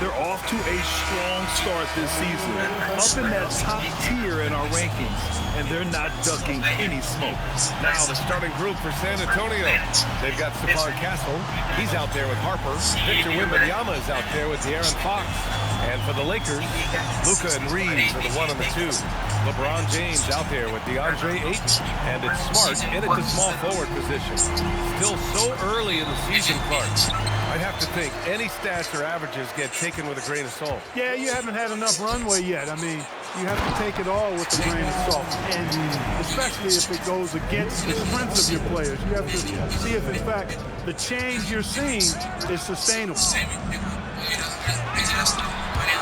They're off to a strong start this season, up in that top tier in our rankings, and they're not ducking any smoke. Now the starting group for San Antonio. They've got Stephon Castle. He's out there with Harper. Victor Wembanyama is out there with De'Aaron Fox. And for the Lakers, Luka and Reeves are the 1 and the 2. LeBron James out there with DeAndre Ayton. And it's Smart in at the small forward position. Still so early in the season, Clark. I'd have to think any stats or averages get taken with a grain of salt. Yeah, you haven't had enough runway yet. I mean, you have to take it all with a grain of salt. And especially if it goes against the strengths of your players. You have to see if, in fact, the change you're seeing is sustainable.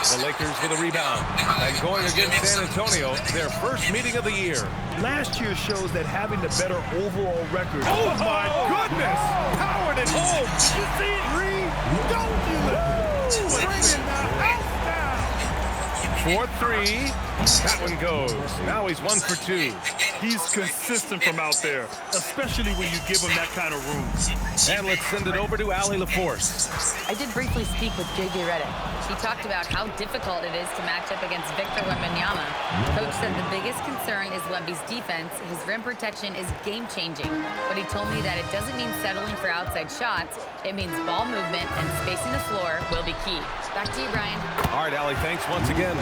The Lakers with a rebound. And going against San Antonio, their first meeting of the year. Last year shows that having the better overall record. Oh, my goodness! Powered it home! You see it, Reed? Don't you let bringing the house down! 4-3. That one goes. Now he's 1 for 2. He's consistent from out there, especially when you give him that kind of room. And let's send it over to Allie LaForce. I did briefly speak with J.J. Redick. He talked about how difficult it is to match up against Victor Wembanyama. Coach said the biggest concern is Wemby's defense. His rim protection is game-changing. But he told me that it doesn't mean settling for outside shots. It means ball movement and spacing the floor will be key. Back to you, Brian. All right, Allie, thanks once again.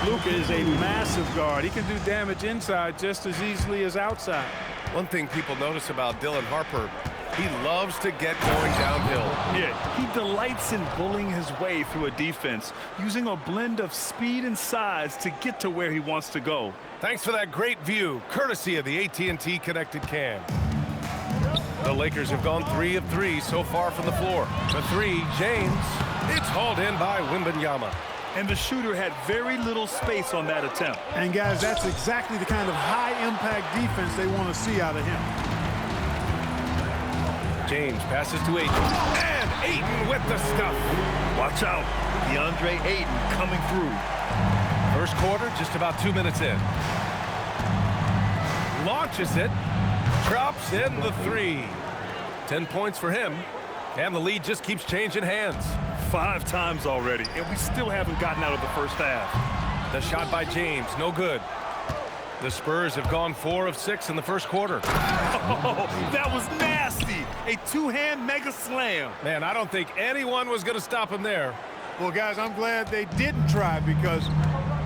Luka is a massive guard. He can do damage inside just as easily as outside. One thing people notice about Dylan Harper, he loves to get going downhill. Yeah, he delights in bullying his way through a defense, using a blend of speed and size to get to where he wants to go. Thanks for that great view, courtesy of the AT&T Connected Cam. The Lakers have gone 3 of 3 so far from the floor. The 3, James. It's hauled in by Wembanyama. And the shooter had very little space on that attempt. And guys, that's exactly the kind of high-impact defense they want to see out of him. James passes to Ayton. And Ayton with the stuff. Watch out, DeAndre Ayton coming through. First quarter, just about 2 minutes in. Launches it. Drops in the 3. 10 points for him. And the lead just keeps changing hands. 5 times already, and we still haven't gotten out of the first half. The shot by James, no good. The Spurs have gone 4 of 6 in the first quarter. Oh, that was nasty. A 2-hand mega slam. Man, I don't think anyone was going to stop him there. Well, guys, I'm glad they didn't try because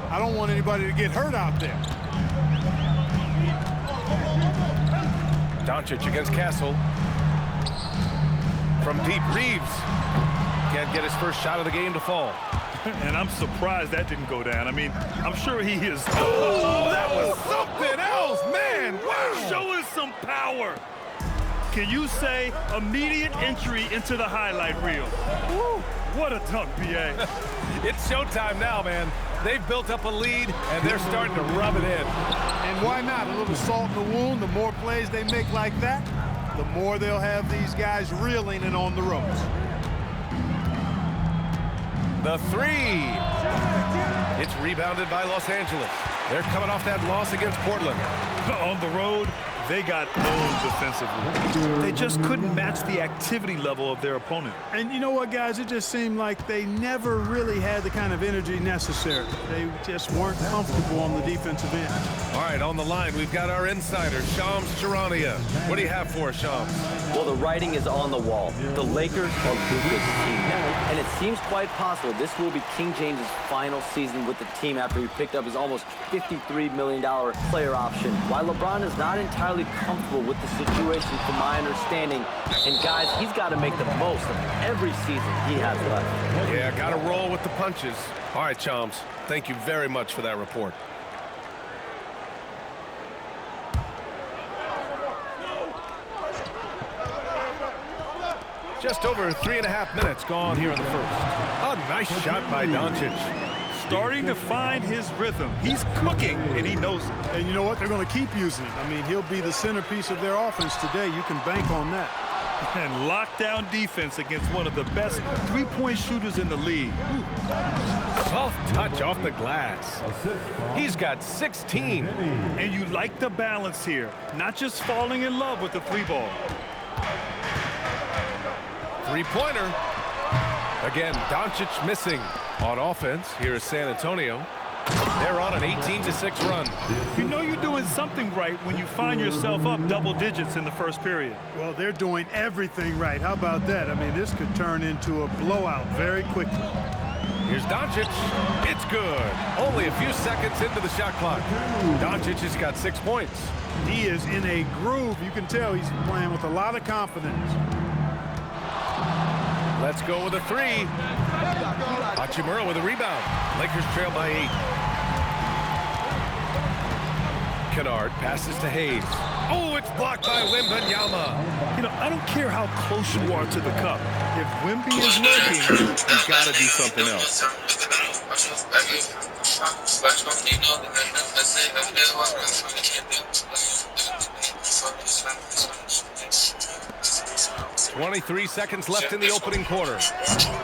I don't want anybody to get hurt out there. Doncic against Castle. From deep, Reeves can't get his first shot of the game to fall. And I'm surprised that didn't go down. I mean, I'm sure he is. Oh, that was something else, man. Wow. Show us some power. Can you say immediate entry into the highlight reel? Woo, what a dunk, B.A. It's showtime now, man. They've built up a lead, and they're starting to rub it in. And why not? A little salt in the wound. The more plays they make like that, the more they'll have these guys reeling and on the ropes. The 3. It's rebounded by Los Angeles. They're coming off that loss against Portland. On the road, they got owned defensively. They just couldn't match the activity level of their opponent. And you know what, guys? It just seemed like they never really had the kind of energy necessary. They just weren't comfortable on the defensive end. All right, on the line, we've got our insider, Shams Charania. What do you have for us, Shams? Well, the writing is on the wall. The Lakers are Luka's team now. And it seems quite possible this will be King James' final season with the team after he picked up his almost $53 million player option. While LeBron is not entirely comfortable with the situation from my understanding, and guys, he's got to make the most of every season he has left. Yeah, got to roll with the punches. All right, Shams, thank you very much for that report. Just over 3.5 minutes gone here in the first. A nice shot by Doncic. Starting to find his rhythm. He's cooking, and he knows it. And you know what? They're going to keep using it. I mean, he'll be the centerpiece of their offense today. You can bank on that. And lockdown defense against one of the best three-point shooters in the league. Soft touch off the glass. He's got 16. And you like the balance here. Not just falling in love with the 3-ball. Three-pointer. Again, Doncic missing on offense. Here is San Antonio. They're on an 18-6 run. You know you're doing something right when you find yourself up double digits in the first period. Well, they're doing everything right. How about that? I mean, this could turn into a blowout very quickly. Here's Doncic. It's good. Only a few seconds into the shot clock. Doncic has got 6 points. He is in a groove. You can tell he's playing with a lot of confidence. Let's go with a 3. Hachimura with a rebound. Lakers trail by 8. Kennard passes to Hayes. Oh, it's blocked by Wembanyama. You know, I don't care how close you are to the cup. If Wemby is lurking, you've got to do something else. 23 seconds left in the opening quarter.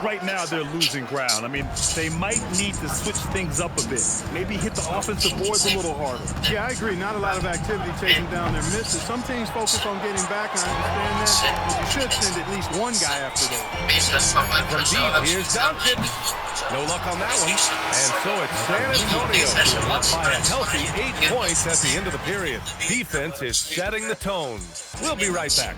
Right now, they're losing ground. I mean, they might need to switch things up a bit. Maybe hit the offensive boards a little harder. Yeah, I agree. Not a lot of activity chasing down their misses. Some teams focus on getting back, and I understand that. But you should send at least one guy after that. From deep, here's Doncic. No luck on that one. And so it's San Antonio up by a healthy 8 points at the end of the period. Defense is setting the tone. We'll be right back.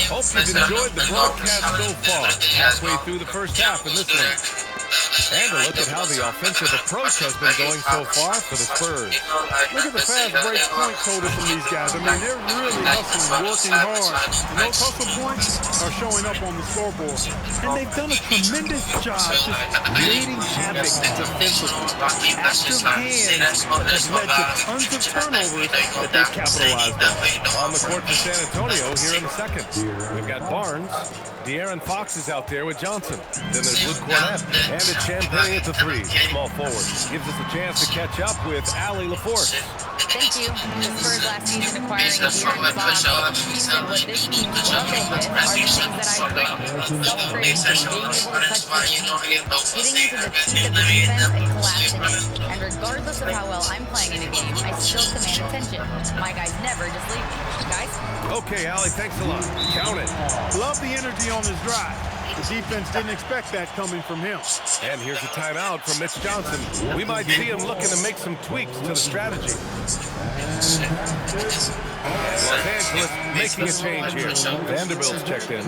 Hope you've enjoyed the broadcast so far. Halfway through the first half in this one. And a look at how the offensive approach has been going so far for the Spurs. Look at the fast break point total from these guys. I mean, they're really hustling, working hard. And those hustle points are showing up on the scoreboard. And they've done a tremendous job just creating havoc defensively. Active hands has led to tons of turnovers that they've capitalized on. On the court for San Antonio here in the second. We've got Barnes. De'Aaron Fox is out there with Johnson. Then there's Luke Cornett. And it's Champagne at the 3. Small forward. Gives us a chance to catch up with Allie LaForce. Thank you. The Spurs last season acquiring De'Aaron Fox. He said what this team struggled with are the things that I bring. Self-creation, being able to touch the team, getting into the teeth of the defense and collapsing it. And regardless of how well I'm playing in a game, I still command attention. My guys never just leave me. Guys? Okay, Allie, thanks a lot. Count it. Love the energy on this drive. The defense didn't expect that coming from him. And here's a timeout from Mitch Johnson. We might see him looking to make some tweaks to the strategy. Los Angeles making a change here. Vanderbilt's checked in.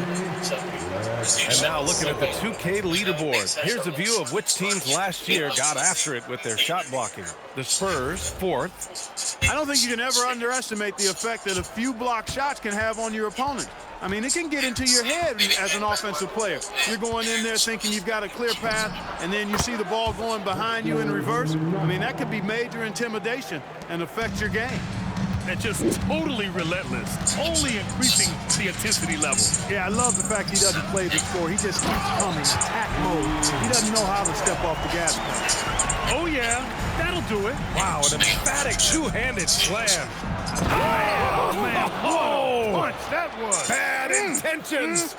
And now looking at the 2K leaderboard. Here's a view of which teams last year got after it with their shot blocking. The Spurs, 4th. I don't think you can ever underestimate the effect that a few block shots can have on your opponent. I mean, it can get into your head as an offensive player. You're going in there thinking you've got a clear path, and then you see the ball going behind you in reverse. I mean, that could be major intimidation and affect your game. And just totally relentless, only increasing the intensity level. Yeah, I love the fact he doesn't play the score. He just keeps coming, attack mode. He doesn't know how to step off the gas pedal. Oh, yeah, that'll do it. Wow, an emphatic two-handed slam. Oh, man, what a punch that was. Bad intentions.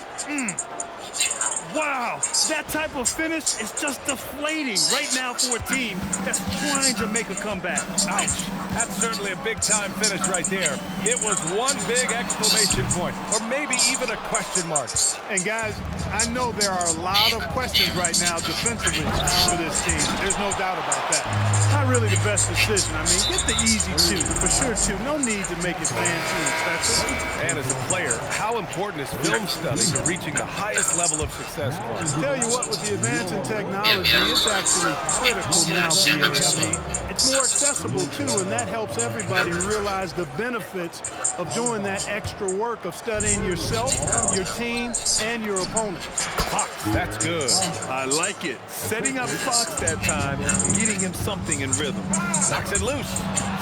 Wow, that type of finish is just deflating right now for a team that's trying to make a comeback. Ouch. That's certainly a big-time finish right there. It was one big exclamation point, or maybe even a question mark. And, guys, I know there are a lot of questions right now defensively for this team. There's no doubt about that. Not really the best decision. I mean, get the easy two, for sure, two. No need to make it fancy and special. And as a player, how important is film study to reaching the highest level of success for us? Tell you what, with the advance in technology, it's actually critical now for the athlete. It's more accessible, too, and that helps everybody realize the benefits of doing that extra work of studying yourself, your team, and your opponent. Fox, that's good. I like it. Setting up Fox that time, getting him something in rhythm. Knocks it loose.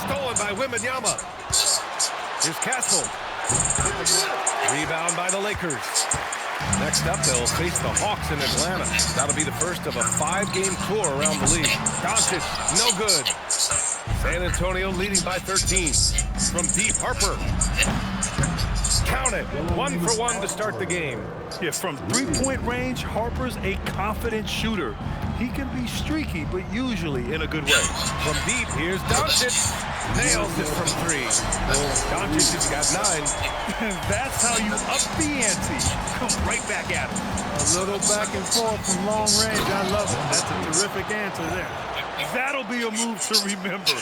Stolen by Wembanyama. Here's Castle. Rebound by the Lakers. Next up, they'll face the Hawks in Atlanta. That'll be the first of a 5-game tour around the league. Doncic, no good. San Antonio leading by 13. From deep, Harper. Count it. 1 for 1 to start the game. Yeah, from three-point range, Harper's a confident shooter. He can be streaky, but usually in a good way. From deep, here's Doncic. Nails it from 3. Doncic has got 9. That's how you up the ante. Come right back at him. A little back and forth from long range. I love it. That's a terrific answer there. That'll be a move to remember.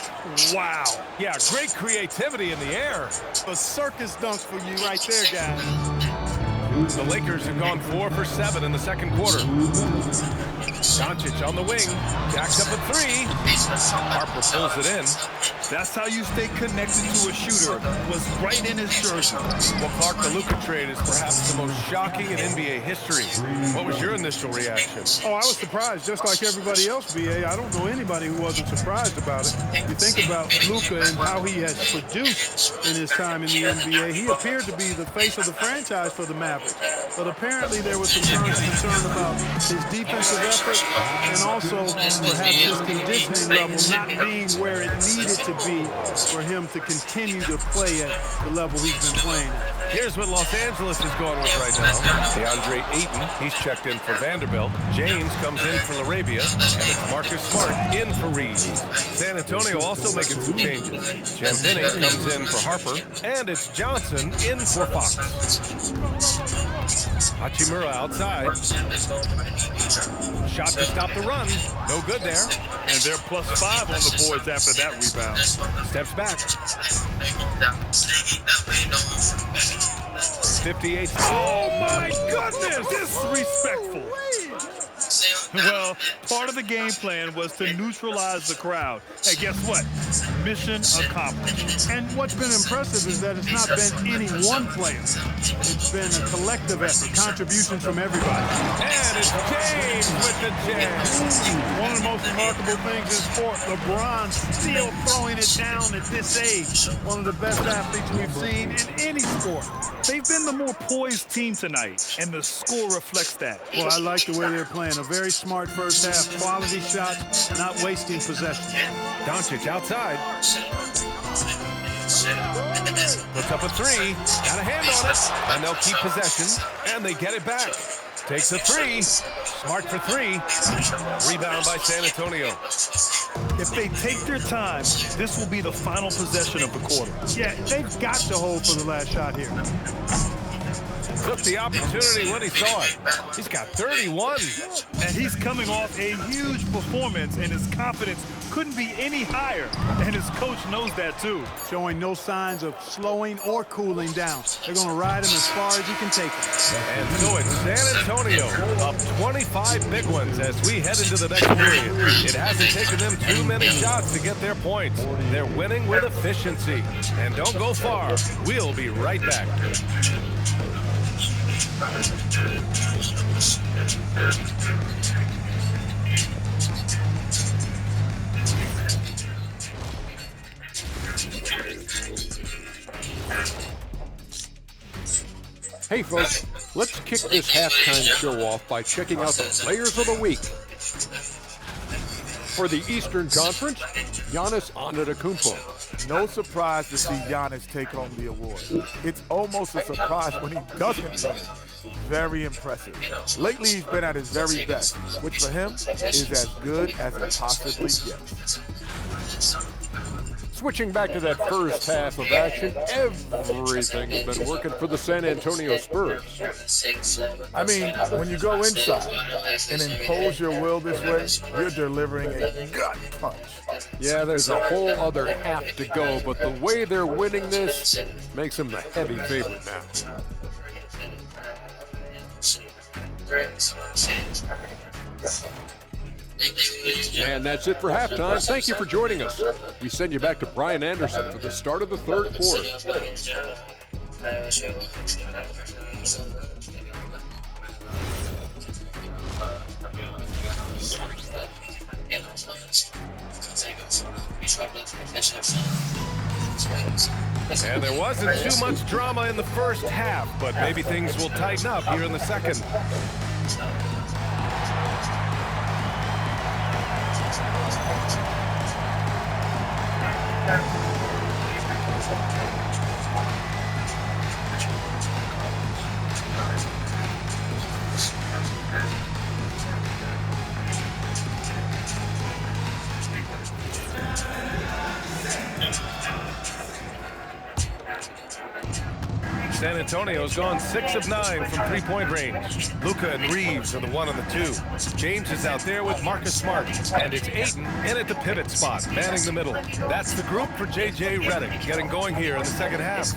Wow. Yeah, great creativity in the air. A circus dunk for you right there, guys. The Lakers have gone 4 for 7 in the second quarter. Doncic on the wing, jacks up a 3. Harper pulls it in. That's how you stay connected to a shooter. Was right in his jersey. Well, Clark, the Luka trade is perhaps the most shocking in NBA history. What was your initial reaction? Oh, I was surprised, just like everybody else, BA. I don't know anybody who wasn't surprised about it. You think about Luka and how he has produced in his time in the NBA. He appeared to be the face of the franchise for the Mavericks. But apparently there was some concern about his defensive effort and also perhaps his conditioning level not being where it needed to be for him to continue to play at the level he's been playing at. Here's what Los Angeles is going with right now. DeAndre Ayton, he's checked in for Vanderbilt. James comes in for Arabia, and it's Marcus Smart in for Reed. San Antonio also making some changes. Champagny comes in for Harper, and it's Johnson in for Fox. Hachimura outside. Shot to stop the run. No good there. And they're +5 on the boards after that rebound. Steps back. 58. Oh my goodness! Disrespectful. Well, part of the game plan was to neutralize the crowd. Hey, guess what? Mission accomplished. And what's been impressive is that it's not been any one player. It's been a collective effort, contributions from everybody. And it's James with the jam. One of the most remarkable things in sport, LeBron still throwing it down at this age. One of the best athletes we've seen in any sport. They've been the more poised team tonight, and the score reflects that. Well, I like the way they're playing. A very smart first half, quality shots, not wasting possession. Doncic outside. Puts up a 3. Got a hand on it. And they'll keep possession. And they get it back. Takes a 3. Smart for 3. Rebound by San Antonio. If they take their time, this will be the final possession of the quarter. Yeah, they've got to hold for the last shot here. Took the opportunity when he saw it. He's got 31. And he's coming off a huge performance, and his confidence couldn't be any higher. And his coach knows that too. Showing no signs of slowing or cooling down. They're going to ride him as far as he can take him. And so it's San Antonio up 25 big ones as we head into the next period. It hasn't taken them too many shots to get their points. They're winning with efficiency. And don't go far. We'll be right back. Hey folks, let's kick this halftime show off by checking out the Players of the Week. For the Eastern Conference, Giannis Antetokounmpo. No surprise to see Giannis take home the award. It's almost a surprise when he doesn't win it. Very impressive. Lately, he's been at his very best, which for him is as good as it possibly gets. Switching back to that first half of action, everything's been working for the San Antonio Spurs. I mean, when you go inside and impose your will this way, you're delivering a gut punch. Yeah, there's a whole other half to go, but the way they're winning this makes them the heavy favorite now. And that's it for halftime. Thank you for joining us. We send you back to Brian Anderson for the start of the third quarter. And there wasn't too much drama in the first half, but maybe things will tighten up here in the second. San Antonio's gone 6 of 9 from three-point range. Luka and Reeves are the 1 and the 2. James is out there with Marcus Smart. And it's Ayton in at the pivot spot, manning the middle. That's the group for J.J. Redick, getting going here in the second half.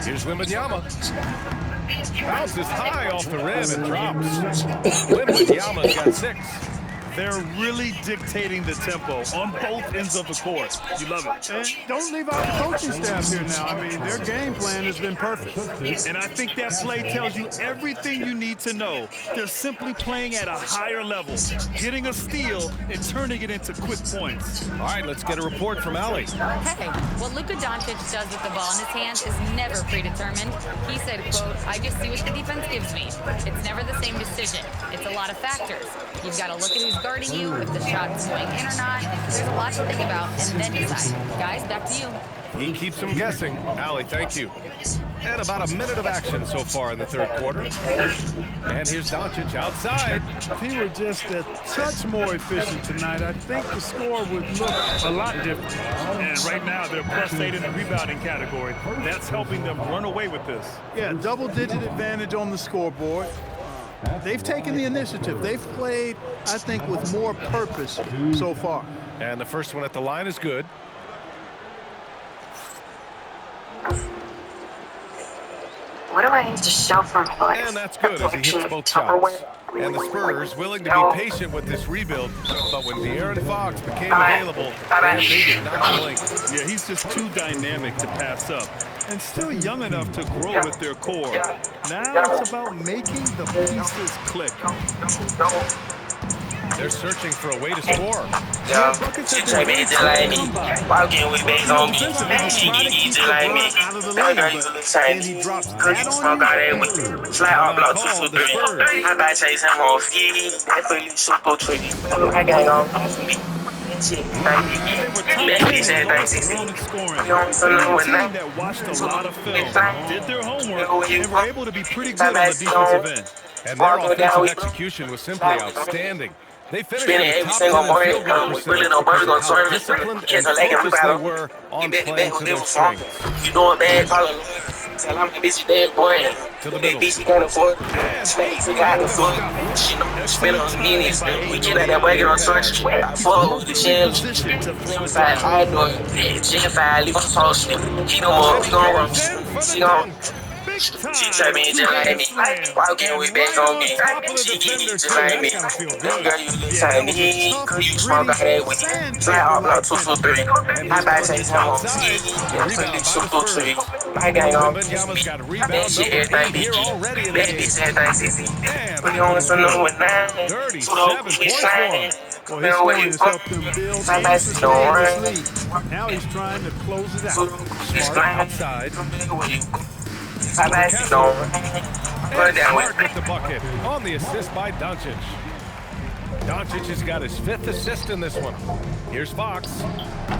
Here's Wembanyama. Bounces high off the rim and drops. Wembanyama's got 6. They're really dictating the tempo on both ends of the court. You love it. And don't leave out the coaching staff here now. I mean, their game plan has been perfect. And I think that play tells you everything you need to know. They're simply playing at a higher level, getting a steal and turning it into quick points. All right, let's get a report from Allie. Hey, what Luka Doncic does with the ball in his hands is never predetermined. He said, quote, "I just see what the defense gives me. It's never the same decision. It's a lot of factors. You've got to look at who's guarding you, if the shot's going in or not. There's a lot to think about, and then decide." Guys, back to you. He keeps them guessing. Allie, thank you. And about a minute of action so far in the third quarter. And here's Doncic outside. If he were just a touch more efficient tonight, I think the score would look a lot different. And right now, they're +8 in the rebounding category. That's helping them run away with this. Yeah, double-digit advantage on the scoreboard. They've taken the initiative. They've played, I think, with more purpose so far. And the first one at the line is good. What do I need to show for points? And that's good as he hits both shots. And the Spurs willing to be patient with this rebuild, but when De'Aaron Fox became available, they did not blink. Yeah, he's just too dynamic to pass up. And still young enough to grow with their core. Now it's about making the pieces click. They're searching for a way to score. Yeah, she try me just like me. Walking with bags on me. She just like me. That girl you look shiny. Cookie smoke out there with flat on block 2 3. I buy chase him on ski. That for you super tricky. I got on. That watched a lot of film, did their homework, and were able to be pretty good on the defensive end. And their offensive execution was simply outstanding. They finished in the top 10 field goal percentage because of how disciplined and focused they were on playing to their strengths. You doing bad, call tell him the bitch dead boy. To the middle. Bitch can't afford space. We got the foot. She know spend on minutes. We get at that wagon on church. I fuck with the shells. Inside high door. G5 leave us false. He don't want. He gon' run. She gon'. She try me just like me. Why can't we back on me? She just like me. Girl, you look tiny. Cause you smoke out there with flat on block 2 3. I buy chase him on ski. Super 3. My gang on. That shit everything be key. That bitch everything CC. We on some number 9. 37 points for him. Well, his scoring has helped him build and sustain this lead. Now he's trying to close it out. Smart outside. And Smart with the bucket on the assist by Doncic. Doncic has got his 5th assist in this one. Here's Fox.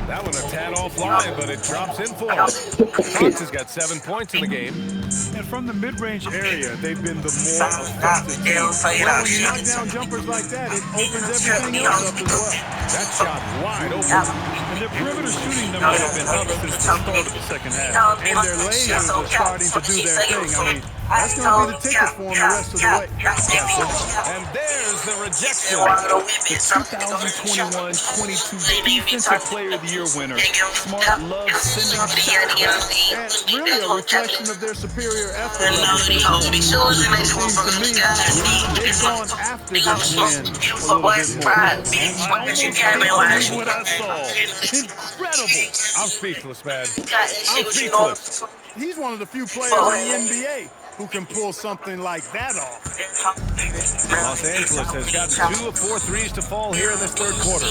That one a tad offline, but it drops in for him. Fox has got 7 points in the game. And from the mid-range area, they've been the more effective team. Well, when you knock down jumpers like that, it opens everything else up as well. That shot wide open. And their perimeter shooting numbers have been up since the start of the second half. And their layers are starting to do their thing. I mean, that's going to be the ticket for them the rest of the way. And there's the rejection. The 2021-22 Defensive Player of the Year winner. Smart loves sending shots. And really a reflection of their superior effort. It seems to me they've gone after this win a little bit more. I almost can't believe what I saw. Incredible. I'm speechless, man. I'm speechless. He's one of the few players in the NBA who can pull something like that off. Los Angeles has got 2 of 4 threes to fall here in this third quarter.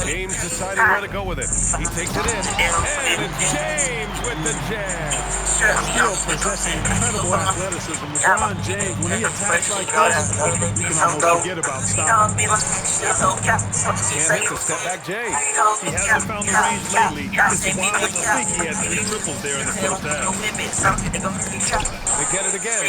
James deciding where to go with it. He takes it in. And it's James with the jab. Still possessing incredible athleticism. LeBron James, when he attacks like this, you can almost forget about stopping. Can't hit the step back J. He hasn't found the range lately. It's wild to think he had 3 triples there in the first half. They get it again.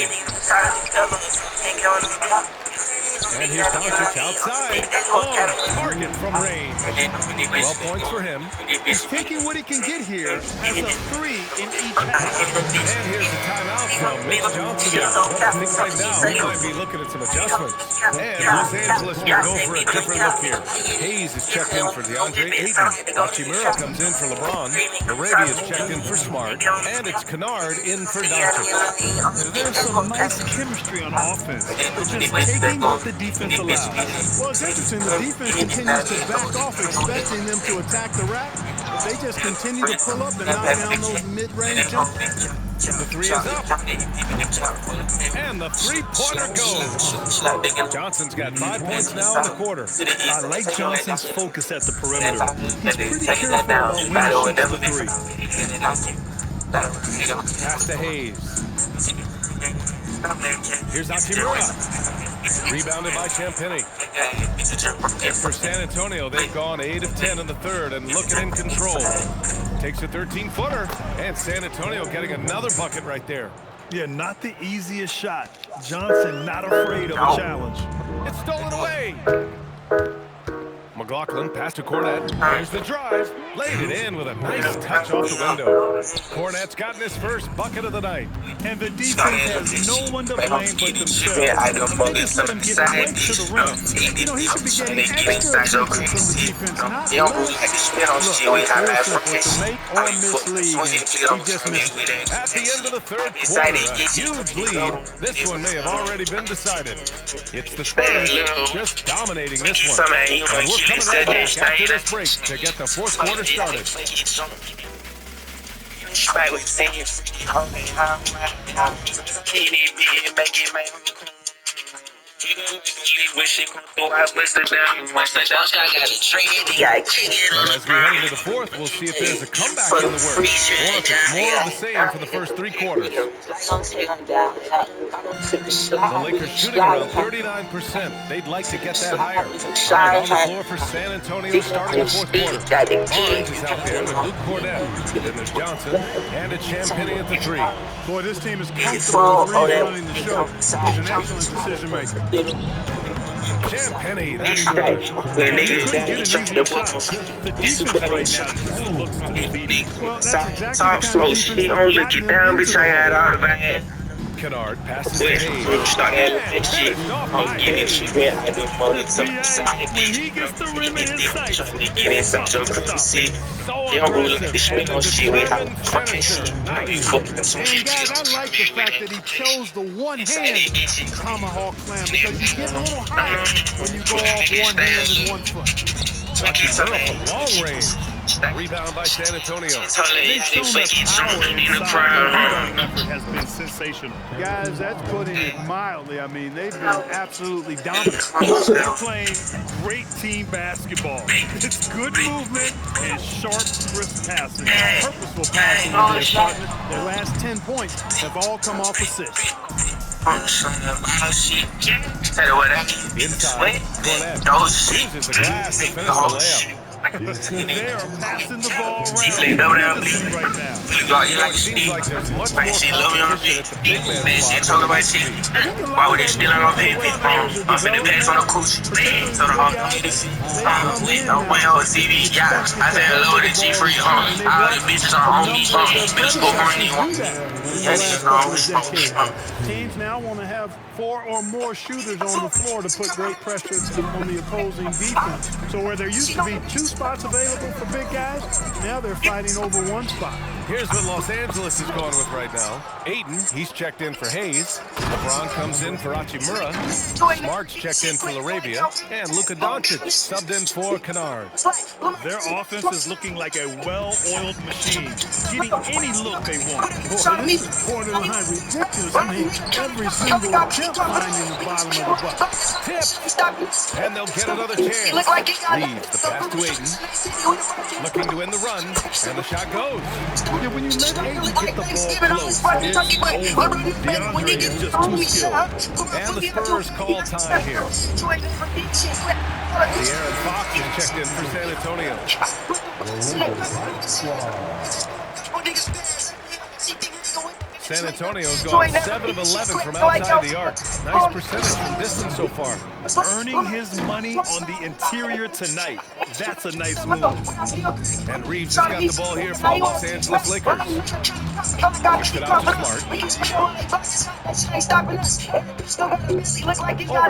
And here's Doncic outside. On target from range. 12 points for him. He's taking what he can get here as a 3 in each half. And here's the timeout from Mitch Johnson. I think right now we might be looking at some adjustments. And Los Angeles will go for a different look here. Hayes is checked in for DeAndre Ayton. Hachimura comes in for LeBron. Arabia is checked in for Smart. And it's Kennard in for Doncic. There's some nice chemistry on offense. They're just taking what the defense allows. Well, it's interesting. The defense continues to back off, expecting them to attack the rack. But they just continue to pull up and knock down those mid-range jumpers. The 3 is up. And the 3-pointer goes. Johnson's got 5 points now in the quarter. I like Johnson's focus at the perimeter. He's pretty careful about when he shoots the 3. Pass to Hayes. Here's Hachimura. Rebounded by Champagny. For San Antonio, they've gone 8 of 10 in the third and looking in control. Takes a 13-footer, and San Antonio getting another bucket right there. Yeah, not the easiest shot. Johnson not afraid of a challenge. It's stolen away. McLaughlin passed to Cornette. Here's the drive. Laid it in with a nice touch off the window. Cornette's gotten his first bucket of the night. And the defense has no one to blame but themselves. They just let him get right to the rim. You know, he should be getting extra attention from the defense, not less. Look, to make or mislead, and he just missed it. At the end of the third quarter, a huge lead. This one may have already been decided. It's the Spurs just dominating this one. And we're coming right back after this break to get the fourth quarter started. And as we head into the fourth, we'll see if there's a comeback in the works, or if it's more of the same for the first 3 quarters. The Lakers shooting around 39%. They'd like to get that higher. On the floor for San Antonio starting the fourth quarter. Barnes is out there with Luke Cornette. Then there's Johnson, and it's Champagny at the 3. Boy, this team is comfortable with Reeves running the show. He's an excellent decision maker. Champagny, that's good. The defense right now just looks defeating. Well, that's exactly the kind of defense that Kennard passes to Hayes. When he gets the rim in his sights, so aggressive. And guys, I like the fact that he chose the one-hand tomahawk slam because you get a little higher when you go off one hand and one foot. Long range. Rebound by San Antonio. They've shown that power inside. The effort has been sensational. Guys, that's putting it mildly. I mean, they've been absolutely dominant. They're playing great team basketball. It's good movement and sharp, crisp passing. Purposeful passing in their department. Their last 10 points have all come off assists. Inside, Cornette uses the glass to finish the layup. They are passing the ball around right now. It seems like there's much more competition at the big man spot. Why would they steal on baby? I'm finna pass on the coochie. So the hog I'm way on TV. Yeah, I said hello to G Free. All the bitches are on me. Middle school money. Teams now want to have 4 or more shooters on the floor to put great pressure on the opposing defense. So where there used to be 2 spots available for big guys. Now they're fighting over one spot. Here's what Los Angeles is going with right now. Aiden, he's checked in for Hayes. LeBron comes in for Hachimura. Smart's checked in for Laravia. And Luka Doncic subbed in for Kennard. Their offense is looking like a well-oiled machine, getting any look they want. Boy, this is borderline ridiculous. I mean, every single attempt finding the bottom of the bucket. Tip. And they'll get another chance. Leaves the pass to Aiden. Looking to win the run. And the shot goes. Yeah, when you let Aiden get the ball close, it's over. DeAndre is just too skilled. And the Spurs call time here. De'Aaron Fox is checked in for San Antonio. San Antonio's gone 7 of 11 from outside the arc. Nice percentage from distance so far. Earning his money on the interior tonight. That's a nice move. And Reeves has got the ball here for the Los Angeles Lakers. Kicks it out to Smart. Over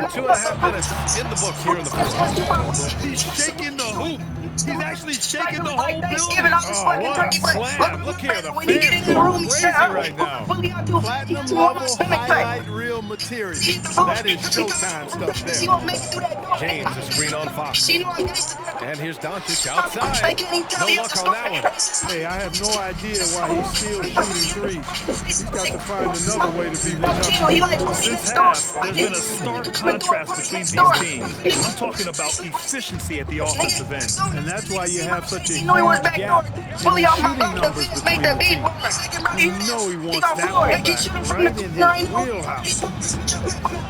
2.5 minutes in the books here in the first. He's shaking the hoop. He's actually shaking the whole building. Oh, what a slam. Look here, the fans are crazy right now. Platinum level highlight reel material. That is Showtime stuff there. James, a screen on Fox. And here's Doncic outside. No luck on that one. Hey, I have no idea why he's still shooting threes. He's got to find another way to be productive. Since half, there's been a stark contrast between these teams. I'm talking about efficiency at the offensive end. And that's why you have such a huge gap in the shooting numbers between the teams. You know he wants that one back right in his wheelhouse.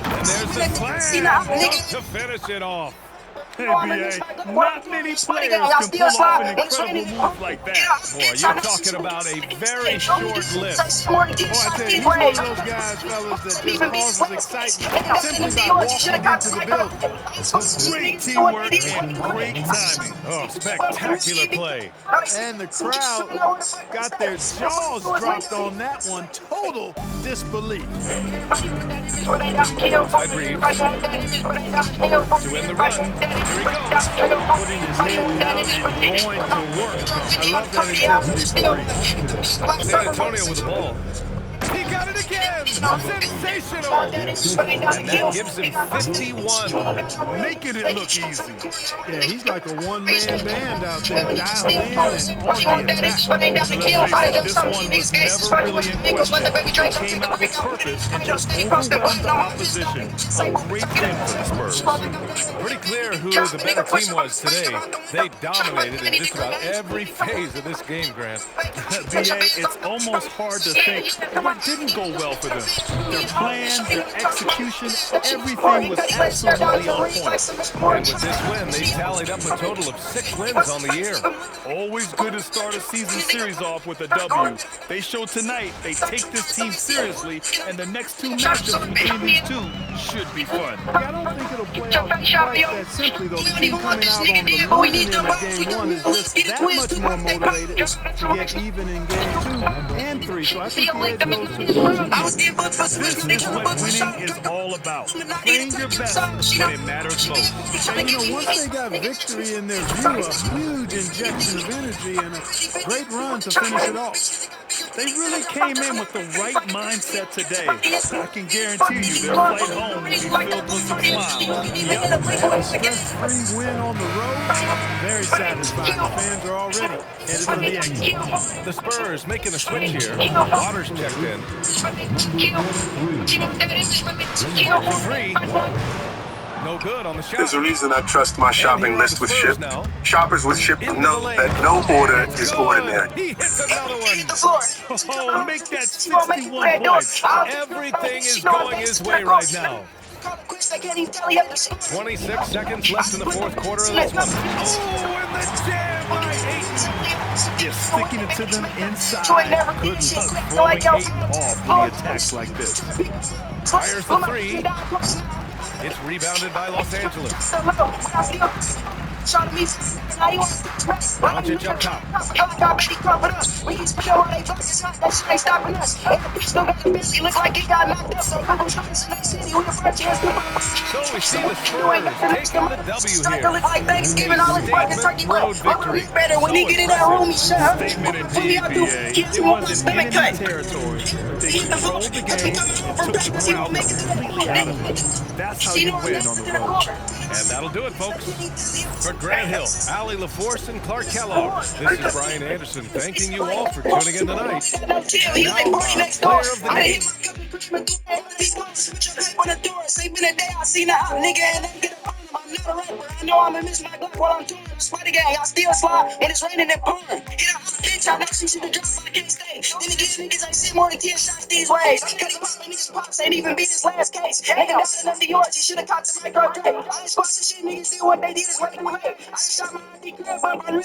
And there's the slam to finish it off. Hey, B.A., not many players can pull off an incredible move like that. Boy, you're talking about a very short list. Boy, I tell you, he's one of those guys, fellas, that just causes excitement simply by walking into the building. Great teamwork and great timing. Oh, spectacular play. And the crowd got their jaws dropped on that one. Total disbelief. Outside Reeves. To win the run. Here he goes. Putting his head down and going to work. I love that intensity for Reeves. San Antonio with the ball. He got it again! Sensational! And that gives him 51. Making it look easy. Yeah, he's like a one-man band out there, dialed in and on the attack. This one was never really in question. He came out with purpose and just overwhelmed the opposition. A great win for the Spurs. Pretty clear who the better team was today. They dominated in just about every phase of this game, Grant. B.A., it's almost hard to think what didn't go well for them. Their plan, their execution, everything was absolutely on point. And with this win, they tallied up a total of 6 wins on the year. Always good to start a season series off with a W. They showed tonight they take this team seriously, and the next 2 matchups between these two should be fun. I don't think it'll play out quite that simply, though. The team coming out on the losing end of game 1 is just that much more motivated to get even in game 2 and 3. So I think the edge goes to the This is what winning is all about. Playing your best when it matters most. And, you know, once they got victory in their view, a huge injection of energy and a great run to finish it off. They really came in with the right mindset today. I can guarantee you their flight home will be filled with some smiles. Yep, a stress-free win on the road. Very satisfying. The fans are already headed for the exit. The Spurs making a switch here. Waters checked in. 3. No good on the shot. There's a reason I trust my shopping list with Ship. Shoppers with Ship know that no order is ordinary. He hits another one. Oh, make that 61 points. Everything is going his way right now. 26 seconds left in the 4th quarter of this one. Oh, and the jam by Ayton. You're sticking it to them inside. Good luck throwing Ayton off when he attacks like this. Fires the 3. It's rebounded by Los Angeles. Doncic up top. So we see the Spurs taking the W here. A statement road victory. So impressive. Statement indeed, BA. It wasn't enemy territory, but they controlled the game and took the crowd completely out of it. That's how you win on the road. And that'll do it, folks. For Grant Hill, Allie LaForce, and Clark Kellogg, this is Brian Anderson thanking you all for tuning in tonight. Now, player of the game. I know I'ma miss my Glock while I'm doing the sweaty gang. I still slide and it's raining and pouring. Hit a hot bitch, I know she should have dropped, but I can't stay. Then again, niggas ain't shit more than 10 shots these ways. Cause he poppin' niggas pops ain't even beat his last case. Nigga down in New York, he should have caught the micro J. I ain't supposed to shit, niggas do what they did is wait. I shot my ID crib up, I'm really